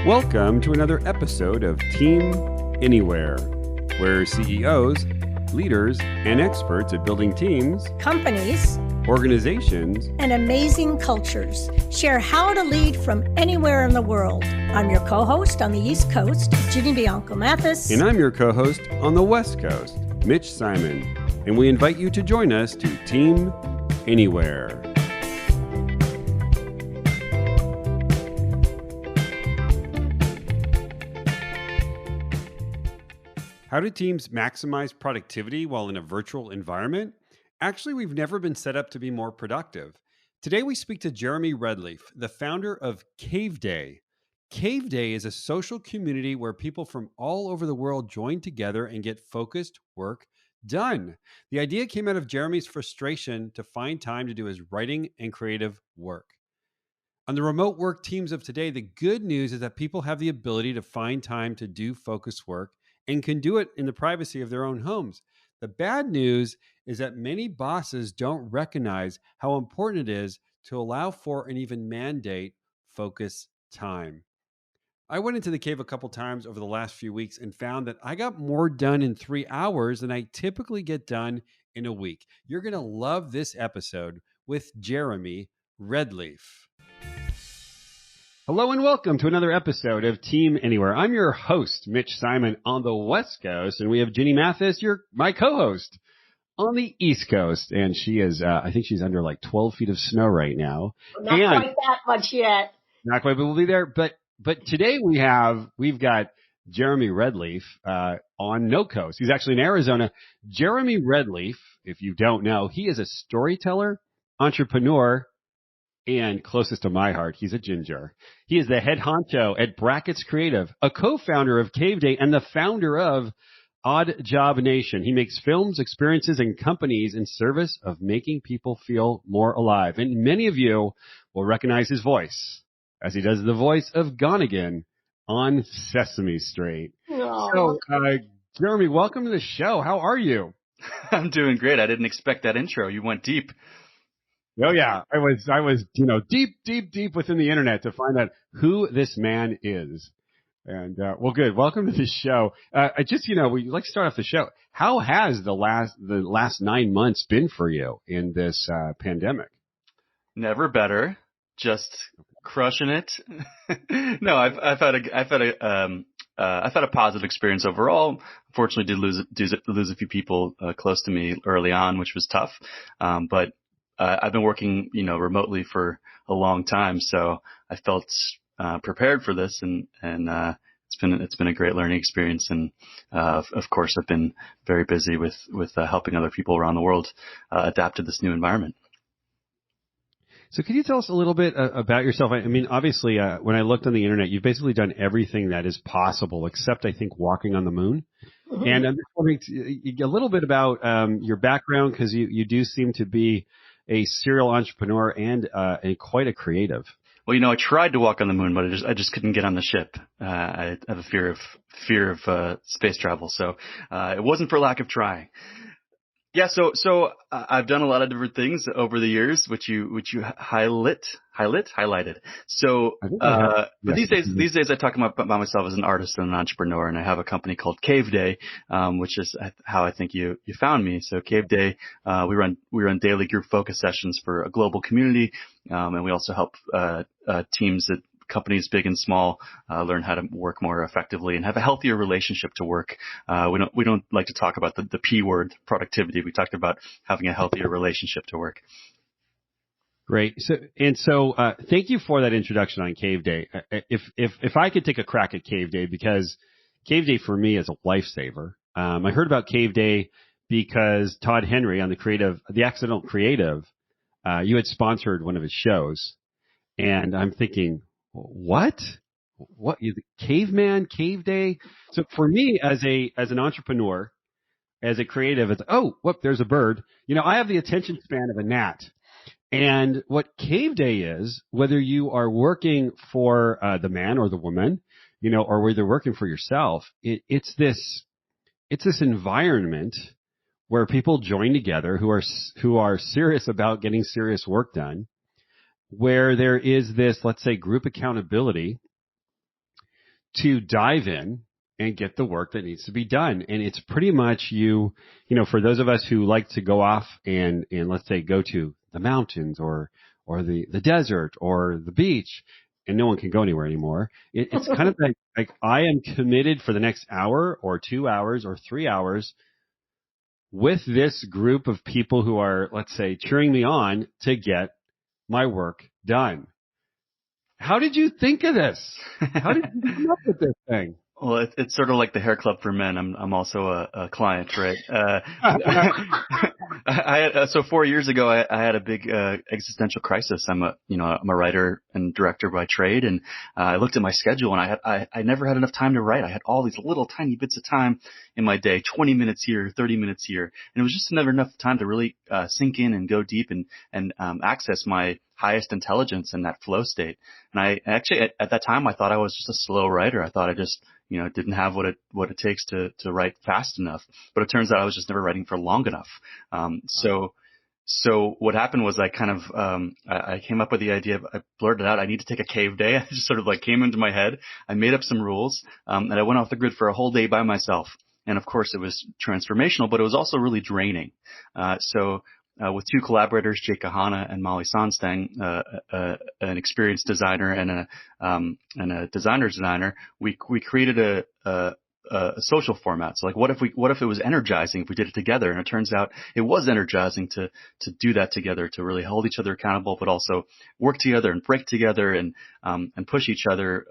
Welcome to another episode of Team Anywhere, where CEOs, leaders, and experts at building teams, companies, organizations, and amazing cultures share how to lead from anywhere in the world. I'm your co-host on the East Coast, Ginny Bianco Mathis. And I'm your co-host on the West Coast, Mitch Simon. And we invite you to join us to Team Anywhere. How do teams maximize productivity while in a virtual environment? Actually, we've never been set up to be more productive. Today, we speak to Jeremy Redleaf, the founder of Caveday. Caveday is a social community where people from all over the world join together and get focused work done. The idea came out of Jeremy's frustration to find time to do his writing and creative work. On the remote work teams of today, the good news is that people have the ability to find time to do focused work and can do it in the privacy of their own homes. The bad news is that many bosses don't recognize how important it is to allow for and even mandate focus time. I went into the cave a couple times over the last few weeks and found that I got more done in 3 hours than I typically get done in a week. You're going to love this episode with Jeremy Redleaf. Hello and welcome to another episode of Team Anywhere. I'm your host, Mitch Simon, on the West Coast, and we have Ginny Mathis, my co-host, on the East Coast. And she is, I think she's under like 12 feet of snow right now. Not quite that much yet. Not quite, but we'll be there. But today we've got Jeremy Redleaf on No Coast. He's actually in Arizona. Jeremy Redleaf, if you don't know, he is a storyteller, entrepreneur, and closest to my heart, he's a ginger. He is the head honcho at Brackets Creative, a co-founder of Caveday, and the founder of Odd Job Nation. He makes films, experiences, and companies in service of making people feel more alive. And many of you will recognize his voice as he does the voice of Gonigan on Sesame Street. Aww. So, Jeremy, welcome to the show. How are you? I'm doing great. I didn't expect that intro. You went deep. Oh yeah, I was, deep within the internet to find out who this man is. And, well, good. Welcome to the show. We like to start off the show. How has the last 9 months been for you in this, pandemic? Never better. Just crushing it. No, I've had a positive experience overall. Unfortunately, did lose a few people, close to me early on, which was tough. But I've been working, remotely for a long time, so I felt prepared for this, and it's been a great learning experience. And of course, I've been very busy with helping other people around the world adapt to this new environment. So, can you tell us a little bit about yourself? I mean, obviously, when I looked on the internet, you've basically done everything that is possible, except I think walking on the moon. Mm-hmm. And I'm just wondering a little bit about your background, because you do seem to be a serial entrepreneur and quite a creative. Well, I tried to walk on the moon, but I just couldn't get on the ship. I have a fear of space travel, so it wasn't for lack of trying. Yeah, so I've done a lot of different things over the years, which you highlighted. So, but these days I talk about myself as an artist and an entrepreneur, and I have a company called Caveday, which is how I think you found me. So Caveday, we run daily group focus sessions for a global community, and we also help teams at companies big and small learn how to work more effectively and have a healthier relationship to work. We don't like to talk about the P word, productivity. We talked about having a healthier relationship to work. Great. So thank you for that introduction on Caveday. If I could take a crack at Caveday, because Caveday for me is a lifesaver. I heard about Caveday because Todd Henry on the Accidental Creative, you had sponsored one of his shows, and I'm thinking, what? Caveman, Caveday? So for me, as an entrepreneur, as a creative, it's, whoop, there's a bird. I have the attention span of a gnat. And what Caveday is, whether you are working for the man or the woman, or whether you're working for yourself, it's this environment where people join together who are serious about getting serious work done, where there is this, let's say, group accountability, to dive in and get the work that needs to be done. And it's pretty much for those of us who like to go off and let's say go to the mountains or the desert or the beach, and no one can go anywhere anymore. It's kind of like I am committed for the next hour or 2 hours or 3 hours with this group of people who are, let's say, cheering me on to get my work done. How did you think of this? How did you come up with this thing? Well, it's sort of like the hair club for men. I'm also a client, right? So 4 years ago, I had a big existential crisis. I'm a writer and director by trade, and I looked at my schedule, and I never had enough time to write. I had all these little tiny bits of time in my day, 20 minutes here, 30 minutes here, and it was just never enough time to really sink in and go deep and access my highest intelligence in that flow state. And I actually, at that time, I thought I was just a slow writer. I thought I just didn't have what it takes to write fast enough. But it turns out I was just never writing for long enough. So what happened was I kind of, I came up with the idea I blurted out, I need to take a cave day. I just sort of came into my head. I made up some rules, and I went off the grid for a whole day by myself. And of course it was transformational, but it was also really draining. With two collaborators, Kahana and Molly Sonsteng, an experienced designer and a designer's designer, we created a social format. So what if it was energizing if we did it together? And it turns out it was energizing to do that together, to really hold each other accountable, but also work together and break together and push each other.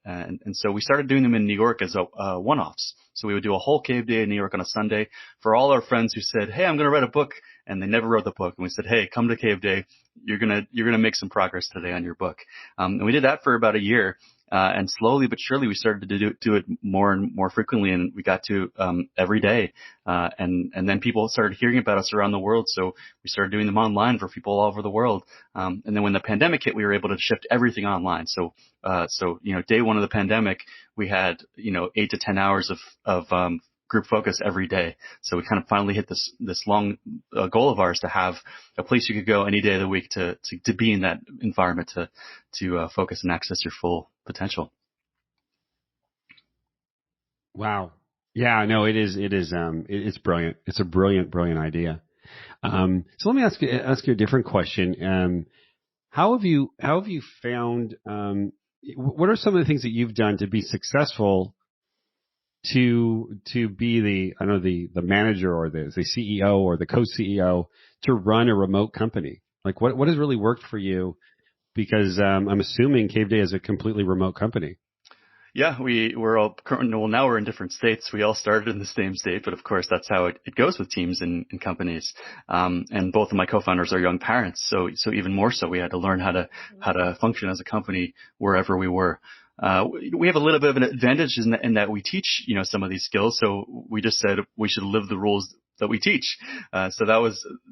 And so we started doing them in New York as one-offs. So we would do a whole cave day in New York on a Sunday for all our friends who said, "Hey, I'm going to write a book," and they never wrote the book. And we said, "Hey, come to Cave Day. You're gonna make some progress today on your book." And we did that for about a year. And slowly but surely we started to do it more and more frequently, and we got to every day. And then people started hearing about us around the world, so we started doing them online for people all over the world. And then when the pandemic hit, we were able to shift everything online. So day one of the pandemic, we had 8 to 10 hours of group focus every day. So we kind of finally hit this long goal of ours to have a place you could go any day of the week to be in that environment to focus and access your full potential. Wow. Yeah, no, it's brilliant. It's a brilliant idea. So let me ask you a different question. How have you found, what are some of the things that you've done to be successful to be the manager or the CEO or the co-CEO to run a remote company? Like what has really worked for you? Because I'm assuming Caveday is a completely remote company. Yeah, we're all now we're in different states. We all started in the same state, but of course that's how it goes with teams and companies. And both of my co-founders are young parents, so even more so, we had to learn how to function as a company wherever we were. We have a little bit of an advantage in that we teach, some of these skills. So we just said we should live the rules that we teach. So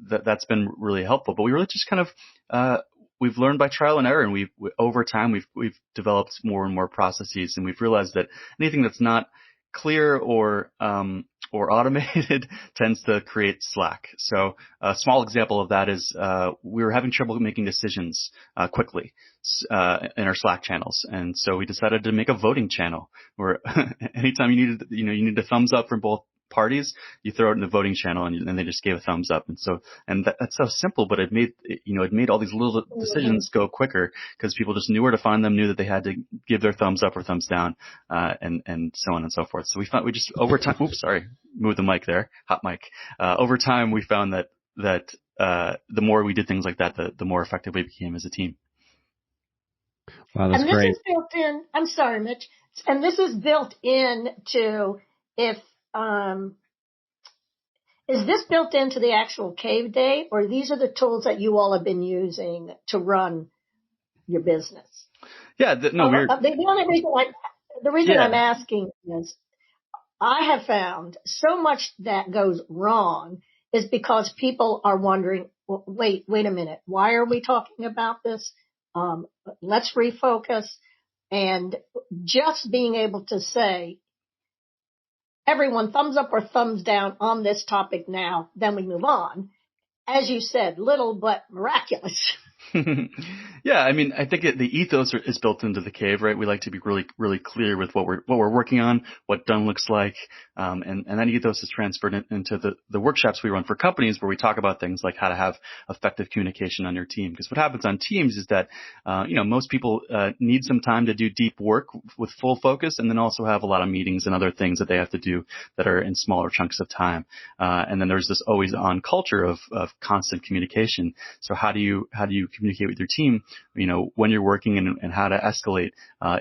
that's been really helpful. But we really just kind of, we've learned by trial and error, and over time we've developed more and more processes, and we've realized that anything that's not clear or automated tends to create slack. So a small example of that is we were having trouble making decisions quickly in our Slack channels, and so we decided to make a voting channel where anytime you need a thumbs up from both parties, you throw it in the voting channel, and they just gave a thumbs up. And that's so simple, but it made all these little decisions go quicker because people just knew where to find them, knew that they had to give their thumbs up or thumbs down, and so on and so forth. So we just over time, move the mic there, hot mic. Over time, we found that the more we did things like that, the more effective we became as a team. Wow, that's great. And this is built in. I'm sorry, Mitch. And this is built into is this built into the actual Caveday, or these are the tools that you all have been using to run your business? Yeah, the reason I'm asking is I have found so much that goes wrong is because people are wondering, well, wait a minute, why are we talking about this? Let's refocus. And just being able to say, everyone thumbs up or thumbs down on this topic now, then we move on. As you said, little but miraculous. Yeah, I mean, I think the ethos is built into the cave, right? We like to be really, really clear with what we're working on, what done looks like, and that ethos is transferred into the workshops we run for companies, where we talk about things like how to have effective communication on your team. Because what happens on teams is that, most people need some time to do deep work with full focus, and then also have a lot of meetings and other things that they have to do that are in smaller chunks of time. And then there's this always on culture of constant communication. So how do you communicate with your team, when you're working, and how to escalate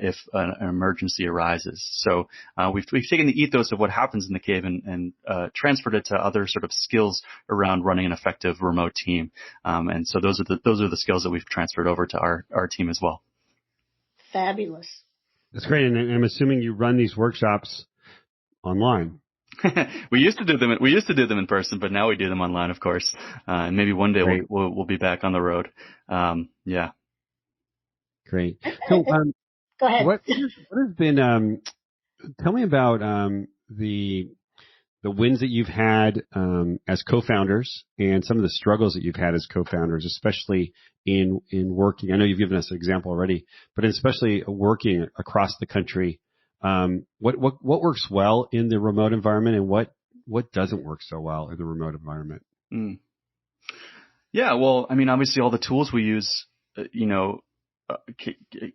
if an emergency arises. So we've taken the ethos of what happens in the cave and transferred it to other sort of skills around running an effective remote team. And so those are the skills that we've transferred over to our team as well. Fabulous. That's great. And I'm assuming you run these workshops online. We used to do them in person, but now we do them online, of course. And maybe one day we'll be back on the road. Yeah. Great. So, go ahead. What has been? Tell me about the wins that you've had as co-founders, and some of the struggles that you've had as co-founders, especially in working. I know you've given us an example already, but especially working across the country. What works well in the remote environment, and what doesn't work so well in the remote environment? Yeah, well, I mean, obviously all the tools we use,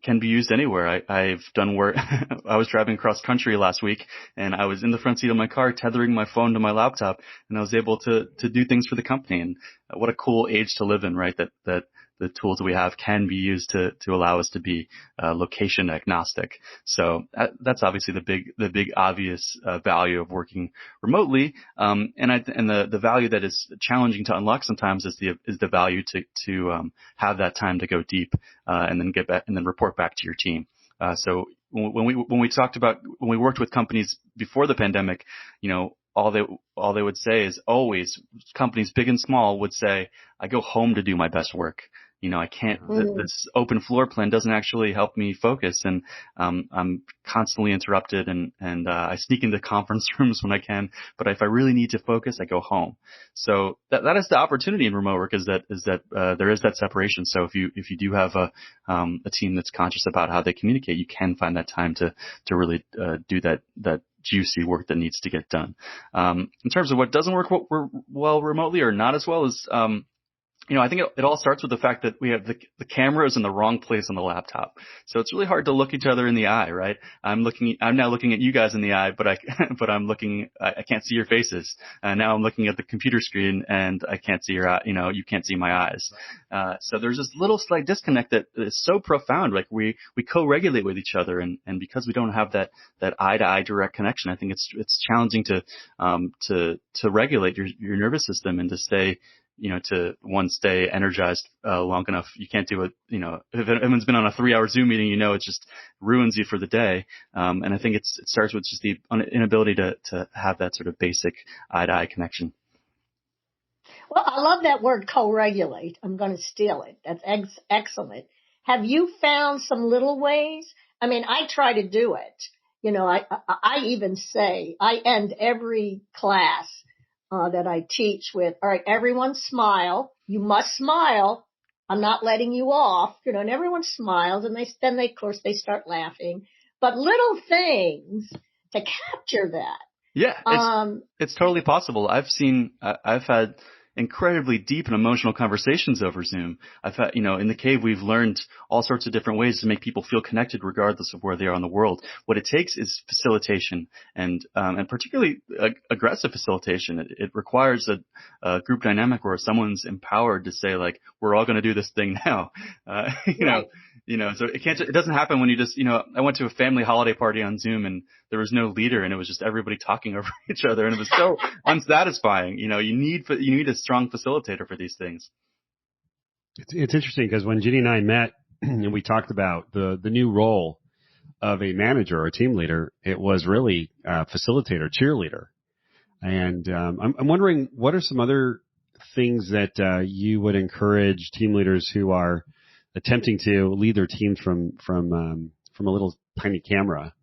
can be used anywhere. I've done work. I was driving cross country last week, and I was in the front seat of my car tethering my phone to my laptop, and I was able to do things for the company. And what a cool age to live in, right? That the tools that we have can be used to allow us to be location agnostic. So that's obviously the big obvious value of working remotely. And the value that is challenging to unlock sometimes is the value to have that time to go deep and then get back and then report back to your team. So when we worked with companies before the pandemic, all they would say is always, companies big and small would say, I go home to do my best work. I can't, this open floor plan doesn't actually help me focus, and I'm constantly interrupted, and I sneak into conference rooms when I can, but if I really need to focus, I go home. So that is the opportunity in remote work, is that there is that separation. So if you do have a team that's conscious about how they communicate, you can find that time to really do that juicy work that needs to get done. In terms of what doesn't work well remotely, or not as well, as I think it all starts with the fact that we have the camera is in the wrong place on the laptop. So it's really hard to look each other in the eye, right? I'm now looking at you guys in the eye, but I can't see your faces. Now I'm looking at the computer screen, and I can't see your eye, you can't see my eyes. So there's this little slight disconnect that is so profound. Like we co-regulate with each other, and because we don't have that eye to eye direct connection, I think it's challenging to regulate your nervous system, and to stay energized long enough. You can't do it, if anyone's been on a 3-hour Zoom meeting, it just ruins you for the day. And I think it starts with just the inability to have that sort of basic eye-to-eye connection. Well, I love that word, co-regulate. I'm going to steal it. That's excellent. Have you found some little ways? I mean, I try to do it. I even say, I end every class that I teach with, all right, everyone smile. You must smile. I'm not letting you off, and everyone smiles, and then of course they start laughing. But little things to capture that. Yeah, it's totally possible. I've had incredibly deep and emotional conversations over Zoom. I've had, in the cave, we've learned all sorts of different ways to make people feel connected regardless of where they are in the world. What it takes is facilitation, and particularly aggressive facilitation. It requires a group dynamic where someone's empowered to say, like, we're all going to do this thing now. Right. So it doesn't happen when you just, I went to a family holiday party on Zoom, and there was no leader, and it was just everybody talking over each other, and it was so unsatisfying. You need a strong facilitator for these things. It's interesting, because when Ginny and I met and we talked about the new role of a manager or a team leader, it was really facilitator, cheerleader. And I'm wondering, what are some other things that you would encourage team leaders who are attempting to lead their teams from a little tiny camera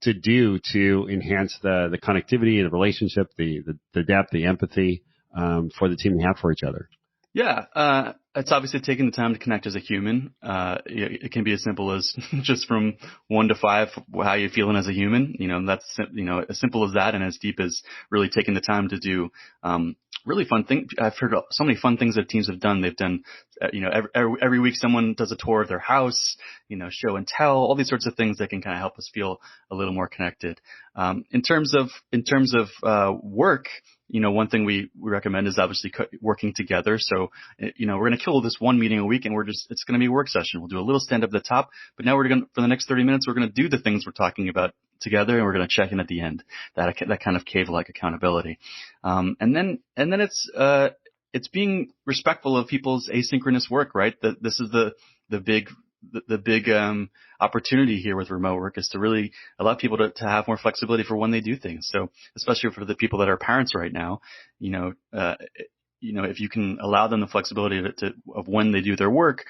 to do to enhance the connectivity and the relationship, the depth, the empathy for the team they have for each other? Yeah. It's obviously taking the time to connect as a human. It can be as simple as just from 1 to 5, how you feeling as a human. That's, as simple as that, and as deep as really taking the time to do, really fun things. I've heard so many fun things that teams have done. They've done, every week someone does a tour of their house, show and tell, all these sorts of things that can kind of help us feel a little more connected. In terms of work, one thing we recommend is obviously working together. So, we're going to kill this one meeting a week, and it's going to be a work session. We'll do a little stand up at the top, but now for the next 30 minutes, we're going to do the things we're talking about together, and we're going to check in at the end. That kind of cave-like accountability. And then it's being respectful of people's asynchronous work, right? This is the big opportunity here with remote work, is to really allow people to have more flexibility for when they do things. So especially for the people that are parents right now, if you can allow them the flexibility of when they do their work,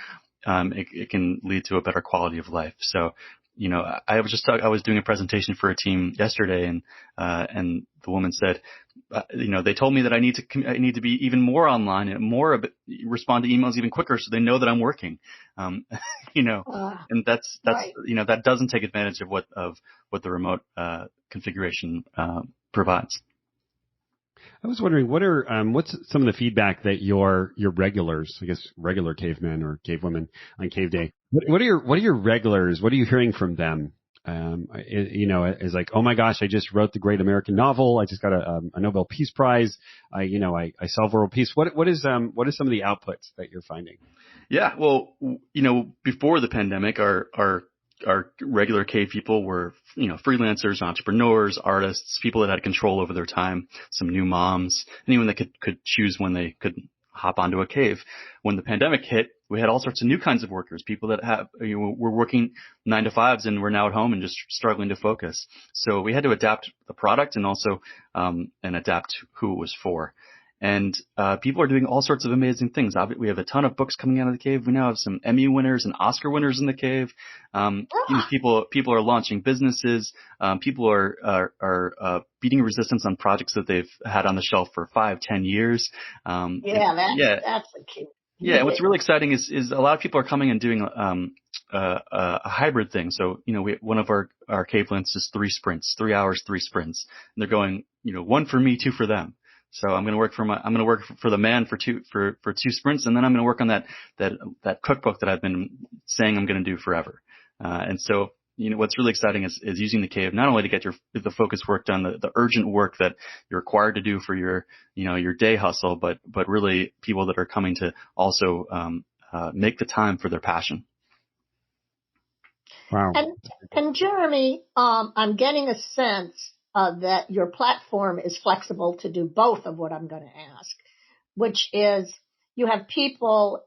it can lead to a better quality of life. So, I was doing a presentation for a team yesterday, and the woman said, they told me that I need to be even more online and respond to emails even quicker, so they know that I'm working. And that's Right. That doesn't take advantage of what the remote configuration provides. I was wondering, what's some of the feedback that your regulars, I guess regular cavemen or cavewomen on Caveday, what are your regulars? What are you hearing from them? Is like, oh my gosh, I just wrote the great American novel. I just got a Nobel Peace Prize. I solve world peace. What is some of the outputs that you're finding? Yeah, well, before the pandemic, our regular cave people were, freelancers, entrepreneurs, artists, people that had control over their time, some new moms, anyone that could choose when they could hop onto a cave. When the pandemic hit, we had all sorts of new kinds of workers, people that were working 9 to 5s and were now at home and just struggling to focus. So we had to adapt the product and also and adapt who it was for. And people are doing all sorts of amazing things. We have a ton of books coming out of the cave. We now have some Emmy winners and Oscar winners in the cave. People are launching businesses. People are beating resistance on projects that they've had on the shelf for 5-10 years. That's a cute. Yeah, and what's really exciting is a lot of people are coming and doing a hybrid thing. So, one of our cave lengths is 3 sprints, 3 hours, 3 sprints, and they're going, 1 for me, 2 for them. So I'm going to work for the man for 2 sprints, and then I'm going to work on that cookbook that I've been saying I'm going to do forever. And so, what's really exciting is using the cave not only to get the focus work done, the urgent work that you're required to do for your day hustle, but really people that are coming to also make the time for their passion. Wow. And Jeremy, I'm getting a sense that your platform is flexible to do both of what I'm going to ask, which is you have people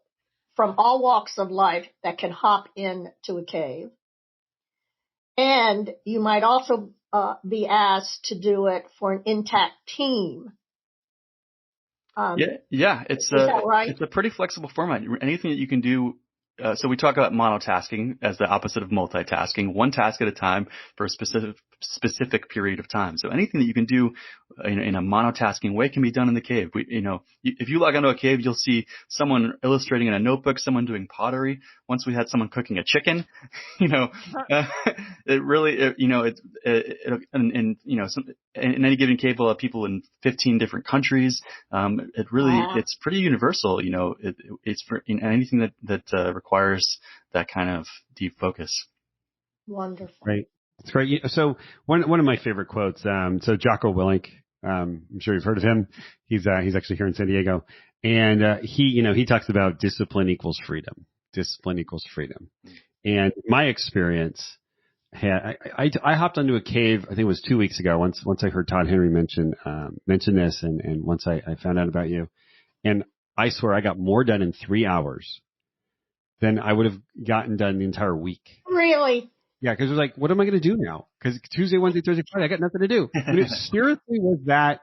from all walks of life that can hop into a cave. And you might also be asked to do it for an intact team. Is that right? It's a pretty flexible format. Anything that you can do. So we talk about monotasking as the opposite of multitasking, 1 task at a time for a specific period of time. So anything that you can do in a monotasking way can be done in the cave. If you log onto a cave, you'll see someone illustrating in a notebook, someone doing pottery. Once we had someone cooking a chicken, it really, in any given cave, we'll have people in 15 different countries. It's pretty universal. It's for anything that requires that kind of deep focus. Wonderful. Right. It's great. So one of my favorite quotes, so Jocko Willink, I'm sure you've heard of him. He's actually here in San Diego, and he talks about discipline equals freedom. Discipline equals freedom. And my experience, I hopped onto a cave, I think it was 2 weeks ago, once I heard Todd Henry mention this, and once I found out about you, and I swear I got more done in 3 hours than I would have gotten done the entire week. Really? Yeah, because it was like, what am I going to do now? Because Tuesday, Wednesday, Thursday, Friday, I got nothing to do. But it seriously was that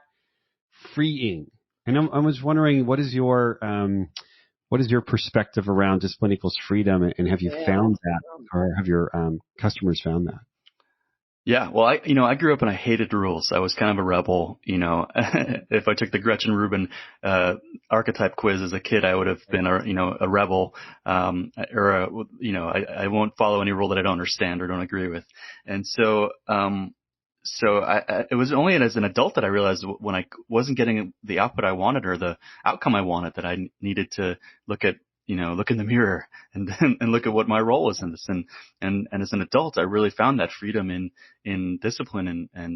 freeing. And I was wondering, what is your perspective around discipline equals freedom? And have you found that, or have your customers found that? Yeah, well, I grew up and I hated rules. I was kind of a rebel. If I took the Gretchen Rubin archetype quiz as a kid, I would have been a rebel. I won't follow any rule that I don't understand or don't agree with. And so it was only as an adult that I realized when I wasn't getting the output I wanted or the outcome I wanted that I needed to look in the mirror and look at what my role was in this. And as an adult, I really found that freedom in discipline I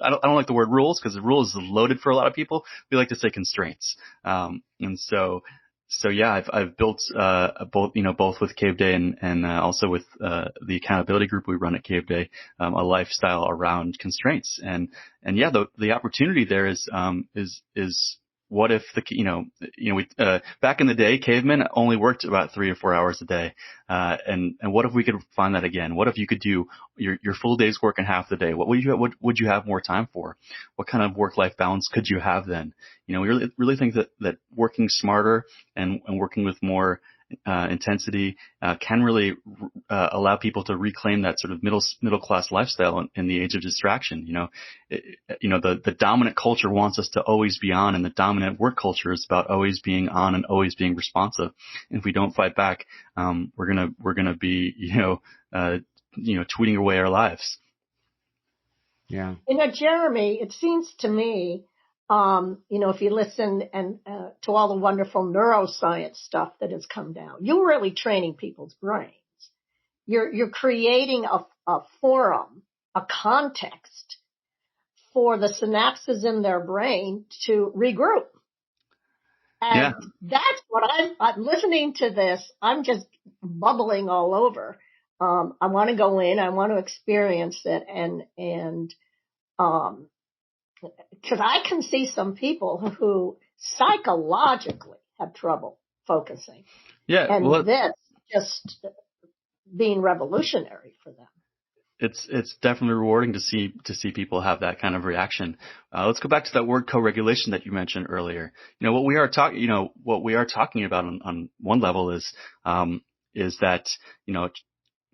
don't like the word rules because the rule is loaded for a lot of people. We like to say constraints. So yeah, I've built, both with Caveday and also with, the accountability group we run at Caveday, a lifestyle around constraints. And yeah, the opportunity there is what if we back in the day, cavemen only worked about 3 or 4 hours a day. And what if we could find that again? What if you could do your full day's work in half the day? What would you have more time for? What kind of work-life balance could you have then? We really think that working smarter and working with more intensity can really allow people to reclaim that sort of middle class lifestyle in the age of distraction. The dominant culture wants us to always be on, and the dominant work culture is about always being on and always being responsive. And if we don't fight back, we're gonna be tweeting away our lives. Yeah. Jeremy, it seems to me, if you listen to all the wonderful neuroscience stuff that has come down, you're really training people's brains. You're creating a forum, a context for the synapses in their brain to regroup. And that's what I'm listening to this. I'm just bubbling all over. I want to go in, I want to experience it and because I can see some people who psychologically have trouble focusing. Yeah. And that's just being revolutionary for them. It's definitely rewarding to see people have that kind of reaction. Let's go back to that word co-regulation that you mentioned earlier. What we are talking about on one level is that,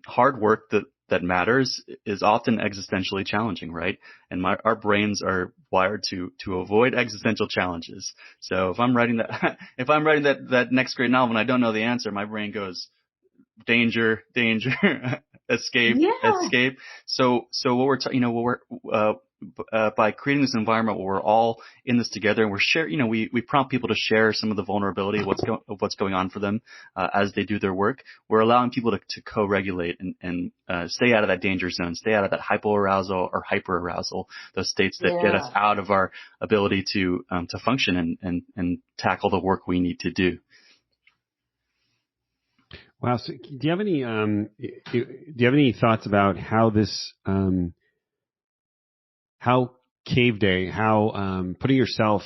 hard work that matters is often existentially challenging, right? And our brains are wired to avoid existential challenges. So if I'm writing that next grade novel and I don't know the answer, my brain goes, danger, escape. So what we're by creating this environment where we're all in this together and we're sharing, we prompt people to share some of the vulnerability of what's going on for them as they do their work. We're allowing people to co-regulate and stay out of that danger zone, stay out of that hypoarousal or hyperarousal, those states that get us out of our ability to function and tackle the work we need to do. Wow. So do you have any thoughts about how this, how Caveday, how putting yourself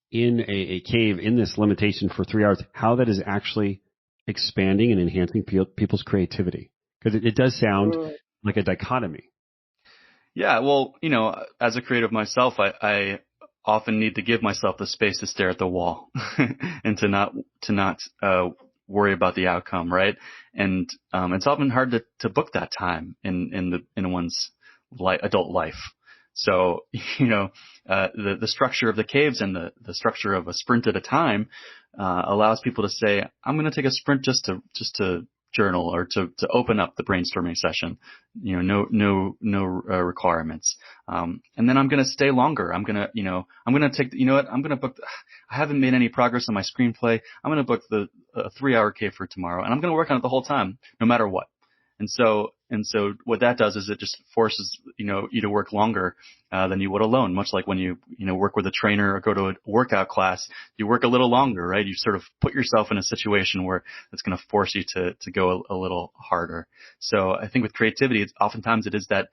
in a cave in this limitation for 3 hours, how that is actually expanding and enhancing people's creativity? Because it does sound like a dichotomy. Yeah. Well, as a creative myself, I often need to give myself the space to stare at the wall and to not worry about the outcome, right? And it's often hard to book that time in one's adult life. So the structure of the caves and the structure of a sprint at a time allows people to say, I'm going to take a sprint just to journal or to open up the brainstorming session. No requirements. And then I'm going to stay longer. I'm going to take, I'm going to book. I haven't made any progress on my screenplay. I'm going to book the 3-hour cave for tomorrow, and I'm going to work on it the whole time, no matter what. And so what that does is it just forces, you to work longer, than you would alone, much like when you work with a trainer or go to a workout class, you work a little longer, right? You sort of put yourself in a situation where it's going to force you to go a little harder. So I think with creativity, oftentimes it is that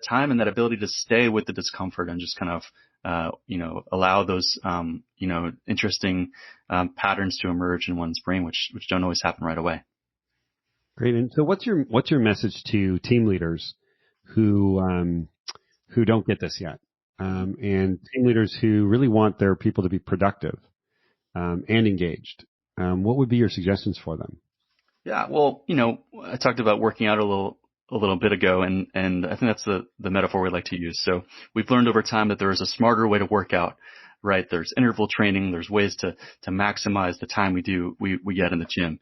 time and that ability to stay with the discomfort and just kind of, allow those, interesting, patterns to emerge in one's brain, which don't always happen right away. Great. And so what's your message to team leaders who don't get this yet, and team leaders who really want their people to be productive and engaged? What would be your suggestions for them? Yeah, well, I talked about working out a a little bit ago, and I think that's the metaphor we like to use. So we've learned over time that there is a smarter way to work out, right? There's interval training. There's ways to maximize the time we get in the gym.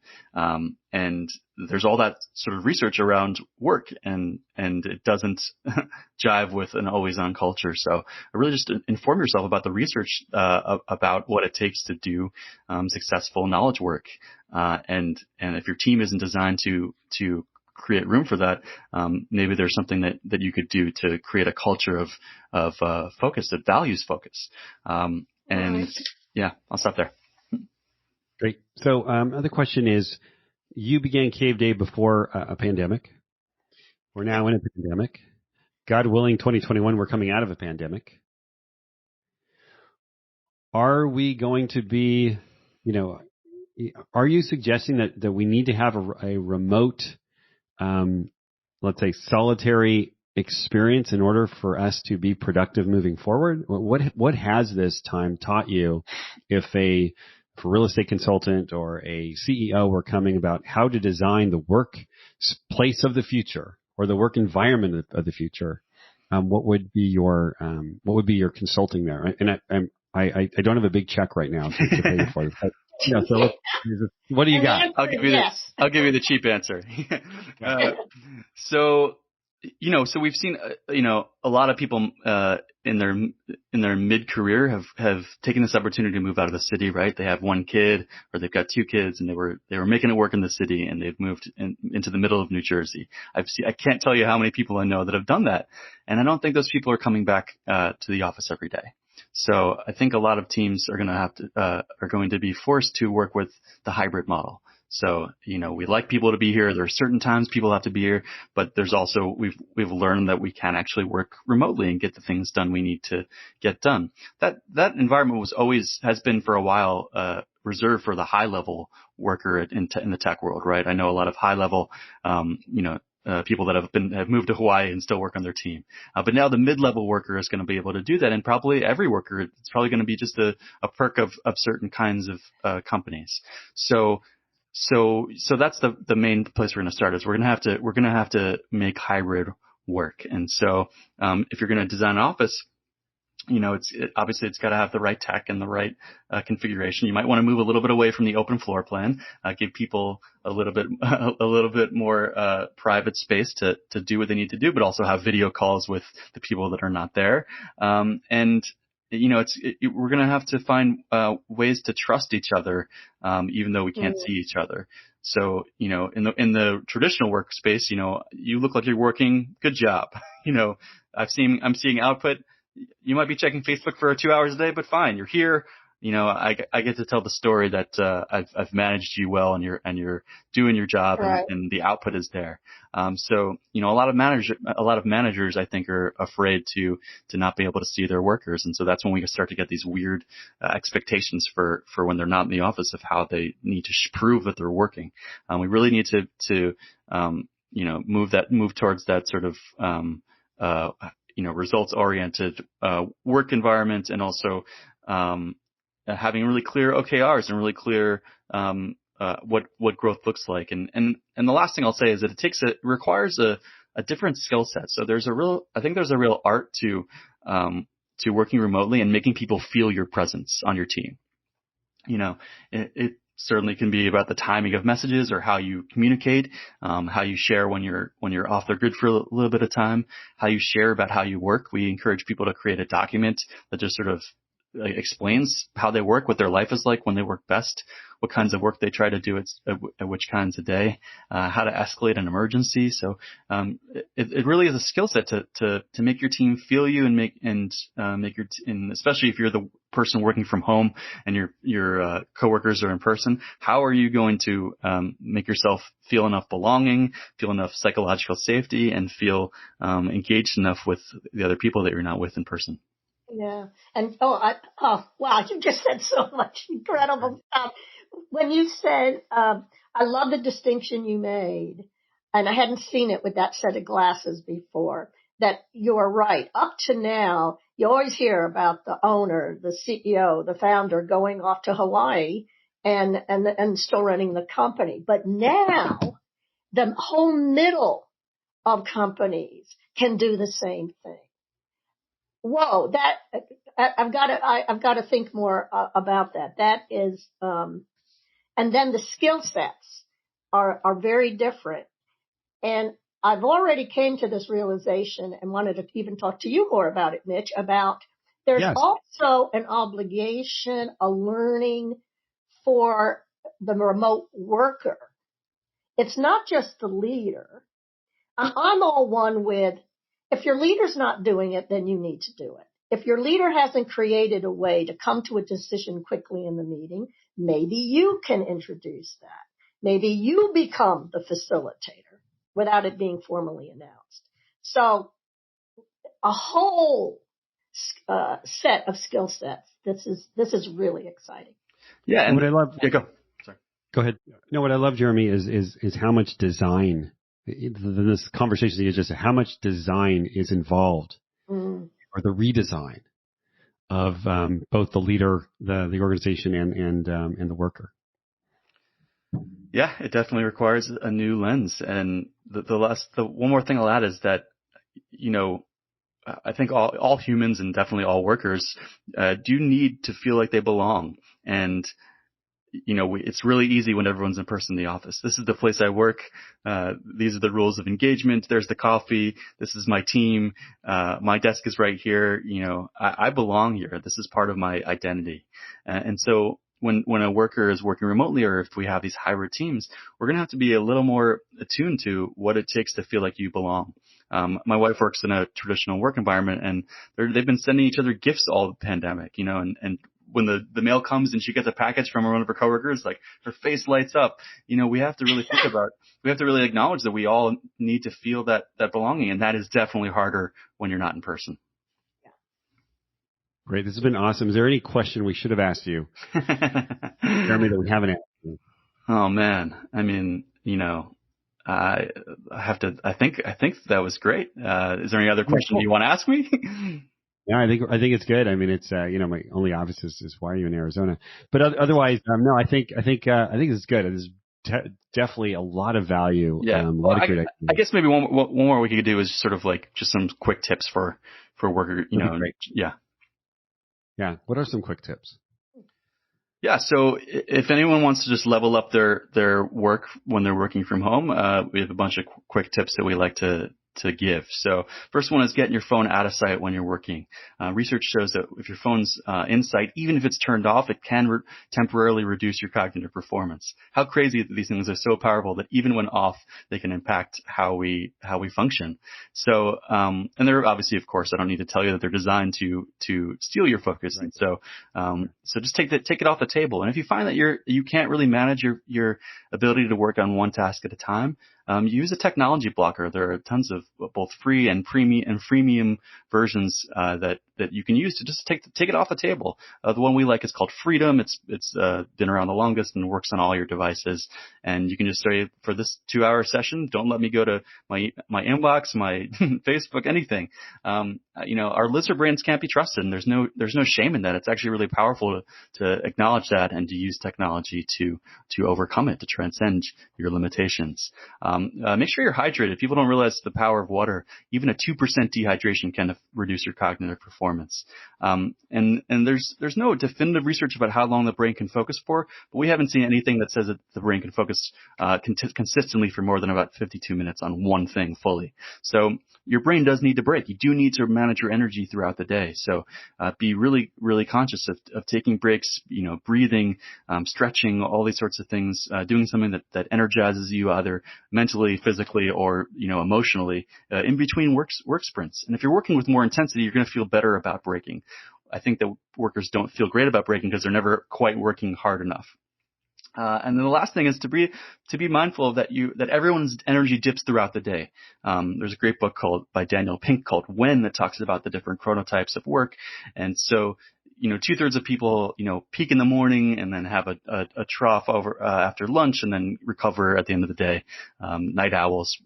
And there's all that sort of research around work, and it doesn't jive with an always on culture. So really just inform yourself about the research, about what it takes to do, successful knowledge work. And if your team isn't designed to create room for that, maybe there's something that you could do to create a culture of focus, that values focus. Yeah, I'll stop there. Great. So, other question is, you began Caveday before a pandemic. We're now in a pandemic. God willing, 2021, we're coming out of a pandemic. Are we going to be, are you suggesting that we need to have a remote, let's say, solitary experience in order for us to be productive moving forward? What has this time taught you, if a real estate consultant or a CEO were coming about how to design the work place of the future or the work environment of the future? What would be your consulting there? And I don't have a big check right now to pay for this. So what do you got? I'll give you the cheap answer. So we've seen, a lot of people, in their mid-career have taken this opportunity to move out of the city, right? They have one kid or they've got two kids, and they were making it work in the city, and they've moved into the middle of New Jersey. I can't tell you how many people I know that have done that. And I don't think those people are coming back, to the office every day. So I think a lot of teams are going to be forced to work with the hybrid model. So, we like people to be here. There are certain times people have to be here, but there's also, we've learned that we can actually work remotely and get the things done we need to get done. That environment has been for a while, reserved for the high level worker in the tech world, right? I know a lot of high level, people that have moved to Hawaii and still work on their team. But now the mid-level worker is going to be able to do that, and probably every worker, it's probably going to be just a perk of certain kinds of companies. So that's the main place we're going to start. Is we're going to have to make hybrid work. And so if you're going to design an office, obviously it's got to have the right tech and the right configuration. You might want to move a little bit away from the open floor plan, give people a little bit more private space to do what they need to do, but also have video calls with the people that are not there. We're going to have to find ways to trust each other, even though we can't see each other. So, in the traditional workspace, you look like you're working. Good job. I'm seeing output. You might be checking Facebook for 2 hours a day, but fine, you're here. I get to tell the story that I've managed you well, and you're doing your job, right, and the output is there. So a lot of managers I think are afraid to not be able to see their workers, and so that's when we start to get these weird expectations for when they're not in the office of how they need to prove that they're working. We really need to move towards that sort of results-oriented work environment, and also having really clear OKRs and really clear what growth looks like. And the last thing I'll say is that it requires a different skill set. So I think there's a real art to working remotely and making people feel your presence on your team. It certainly can be about the timing of messages or how you communicate, how you share when you're off the grid for a little bit of time, how you share about how you work. We encourage people to create a document that just sort of explains how they work, what their life is like when they work best, what kinds of work they try to do at which kinds a day, how to escalate an emergency. So it really is a skill set to make your team feel you and make and especially if you're the person working from home and your coworkers are in person. How are you going to make yourself feel enough belonging, feel enough psychological safety, and feel engaged enough with the other people that you're not with in person? Yeah. And, wow, you just said so much incredible stuff. When you said, I love the distinction you made, and I hadn't seen it with that set of glasses before, that you're right. Up to now, you always hear about the owner, the CEO, the founder going off to Hawaii and still running the company. But now the whole middle of companies can do the same thing. Whoa, I've got to think more about that. That is, and then the skill sets are very different. And I've already came to this realization and wanted to even talk to you more about it, Mitch, about there's also an obligation, a learning for the remote worker. It's not just the leader. I'm all one with, if your leader's not doing it, then you need to do it. If your leader hasn't created a way to come to a decision quickly in the meeting, maybe you can introduce that. Maybe you become the facilitator without it being formally announced. So a whole set of skill sets. This is really exciting. Yeah, and what I love. Yeah, go. Sorry. Go ahead. No, what I love, Jeremy, is how much design. This conversation is just how much design is involved, or the redesign of both the leader, the organization, and the worker. Yeah, it definitely requires a new lens. And the one more thing I'll add is that, I think all humans and definitely all workers do need to feel like they belong. And it's really easy when everyone's in person in the office. This is the place I work. These are the rules of engagement. There's the coffee. This is my team. My desk is right here. I belong here. This is part of my identity. And so when a worker is working remotely, or if we have these hybrid teams, we're going to have to be a little more attuned to what it takes to feel like you belong. My wife works in a traditional work environment, and they've been sending each other gifts all the pandemic, and when the mail comes and she gets a package from one of her coworkers, like her face lights up. We have to really we have to really acknowledge that we all need to feel that belonging. And that is definitely harder when you're not in person. Great. This has been awesome. Is there any question we should have asked you, Jeremy, that we haven't asked you? Oh man. I mean, I think that was great. Is there any other question you want to ask me? Yeah, I think it's good. I mean, it's my only obvious is why are you in Arizona? But otherwise, no. I think this is good. There's definitely a lot of value. Yeah. I guess maybe one more we could do is sort of like just some quick tips for worker. Yeah. Yeah. What are some quick tips? Yeah. So if anyone wants to just level up their work when they're working from home, we have a bunch of quick tips that we like to give. So first one is getting your phone out of sight when you're working. Research shows that if your phone's in sight, even if it's turned off, it can temporarily reduce your cognitive performance. How crazy that these things are so powerful that even when off, they can impact how we function. So, and they're obviously, of course, I don't need to tell you that they're designed to steal your focus. And so just take it off the table. And if you find that you can't really manage your ability to work on one task at a time, use a technology blocker. There are tons of both free and freemium versions that you can use to just take it off the table. The one we like is called Freedom. It's been around the longest and works on all your devices. And you can just say, for this 2-hour session, don't let me go to my inbox, my Facebook, anything. Our lizard brains can't be trusted, and there's no shame in that. It's actually really powerful to acknowledge that and to use technology to overcome it, to transcend your limitations. Make sure you're hydrated. People don't realize the power of water. Even a 2% dehydration can reduce your cognitive performance. And there's no definitive research about how long the brain can focus for, but we haven't seen anything that says that the brain can focus consistently for more than about 52 minutes on one thing fully. So your brain does need to break. You do need to manage your energy throughout the day. So be really, really conscious of taking breaks, breathing, stretching, all these sorts of things, doing something that energizes you either mentally, physically, or emotionally in between work sprints. And if you're working with more intensity, you're going to feel better about breaking. I think that workers don't feel great about breaking because they're never quite working hard enough. And then the last thing is to be mindful of that everyone's energy dips throughout the day. There's a great book by Daniel Pink called When, that talks about the different chronotypes of work. And so, 2/3 of people, peak in the morning and then have a trough over after lunch and then recover at the end of the day. Night owls,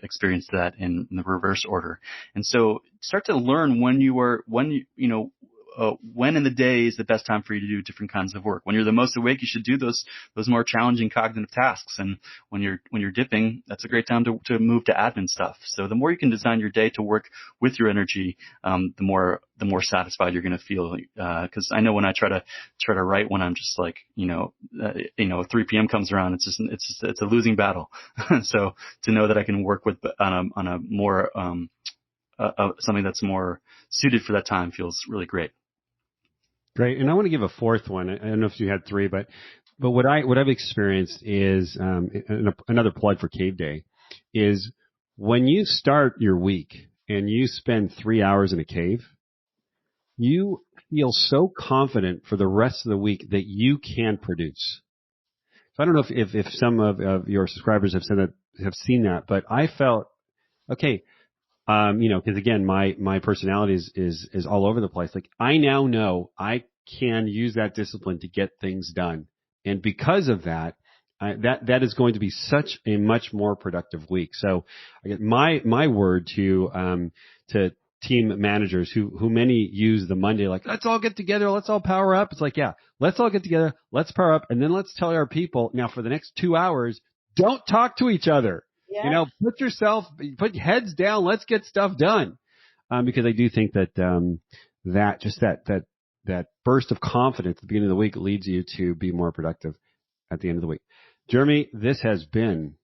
experience that in the reverse order. And so start to learn when in the day is the best time for you to do different kinds of work. When you're the most awake, you should do those more challenging cognitive tasks. And when you're dipping, that's a great time to move to admin stuff. So the more you can design your day to work with your energy, the more satisfied you're going to feel. Because I know when I try to write when I'm just like 3 p.m. comes around, it's a losing battle. So to know that I can work with on a more something that's more suited for that time feels really great. Great. And I want to give a fourth one. I don't know if you had three, but what I've experienced is another plug for Caveday is when you start your week and you spend 3 hours in a cave, you feel so confident for the rest of the week that you can produce. So I don't know if some of your subscribers have seen that, but I felt okay. Because again, my personality is all over the place. Like I now know I can use that discipline to get things done, and because of that, that is going to be such a much more productive week. So, I get my word to team managers who many use the Monday like let's all get together, let's all power up. It's like let's all get together, let's power up, and then let's tell our people now for the next 2 hours, don't talk to each other. Yes. Put heads down. Let's get stuff done. Because I do think that that burst of confidence at the beginning of the week leads you to be more productive at the end of the week. Jeremy, this has been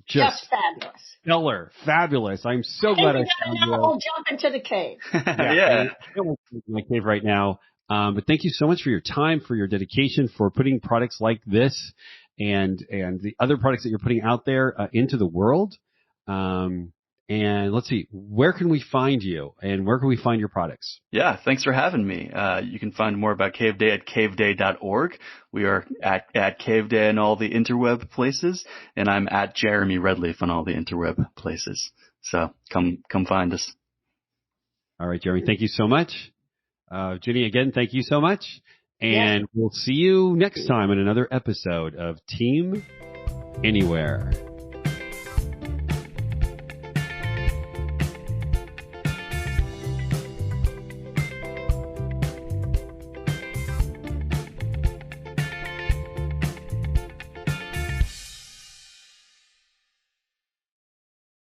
just fabulous. Stellar. Fabulous. I'm so glad I found you. We'll jump into the cave. Yeah. I don't want to my cave right now. But thank you so much for your time, for your dedication, for putting products like this and the other products that you're putting out there into the world. And let's see, where can we find you and where can we find your products? Yeah, thanks for having me. You can find more about Caveday at caveday.org. We are at Caveday on all the interweb places, and I'm at Jeremy Redleaf on all the interweb places. So come find us. All right, Jeremy, thank you so much. Ginny, again, thank you so much. And We'll see you next time in another episode of Team Anywhere.